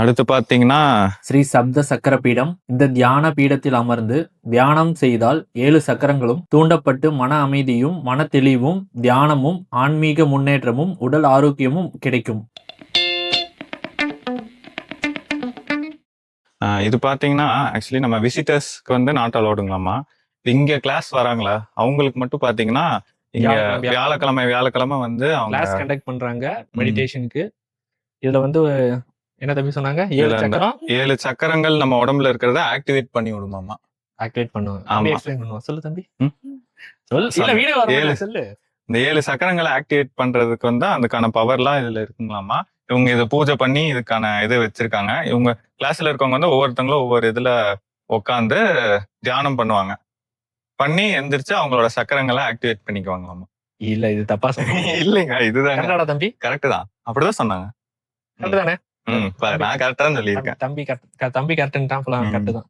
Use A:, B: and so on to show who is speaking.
A: அடுத்து பார்த்தீங்கன்னா,
B: ஸ்ரீ சப்த சக்கர பீடம். இந்த தியான பீடத்தில் அமர்ந்து தியானம் செய்தால் 7 சக்கரங்களும் தூண்டப்பட்டு மன அமைதியும், மன தெளிவும், தியானமும், ஆன்மீக முன்னேற்றமும், உடல் ஆரோக்கியமும் கிடைக்கும்.
A: இது பார்த்தீங்கன்னா, ஆக்சுவலி நம்ம விசிட்டர்ஸ்க்கு வந்து நாட் அலோடுங்களாமா. இங்க கிளாஸ் வராங்களா, அவங்களுக்கு மட்டும் பார்த்தீங்கன்னா, இங்க வியாழக்கிழமை வந்து அவங்க
B: கிளாஸ் கண்டக்ட் பண்றாங்க மெடிடேஷனுக்கு. இதுல வந்து என்ன தம்பி சொன்னாங்க? 7
A: இதுல இந்த
B: சக்கரம்
A: 7 சக்கரங்கள் நம்ம உடம்புல இருக்கிறத ஆக்டிவேட் பண்ணி விடுமாமா.
B: ஆக்டிவேட் பண்ணுவாங்க.
A: ஆமா.
B: அப்படியே எக்ஸ்பிளைன் பண்ணுவாங்க. சொல்லு தம்பி.
A: ம்.
B: இல்ல
A: சொல்லுங்க.
B: வீடியோ வரல சொல்லு.
A: இந்த 7 சக்கரங்களை ஆக்டிவேட் பண்றதுக்கு வந்து அதுக்கான பவர்லாம் இதுல இருக்குங்களாமா. இவங்க இதை பூஜை பண்ணி இதுக்கான இது வச்சிருக்காங்க. இவங்க கிளாஸ்ல இருக்கவங்க வந்து ஒவ்வொருத்தங்களும் ஒவ்வொரு இதுல உட்காந்து தியானம் பண்ணுவாங்க. பண்ணி எந்திரிச்சு அவங்களோட சக்கரங்களை ஆக்டிவேட் பண்ணிக்குவாங்களாமா.
B: இல்ல இது தப்பா சொன்னீங்க.
A: இல்லைங்க, இதுதான்
B: கரெக்டாடா தம்பி?
A: கரெக்ட் தான். அப்படிதான் சொன்னாங்க.
B: கரெக்ட் தானே?
A: நான் கரெக்டா தான் சொல்லியிருக்கேன்.
B: தம்பி கரெக்ட் தான்.
A: ம்.
B: கரெக்ட் தான்.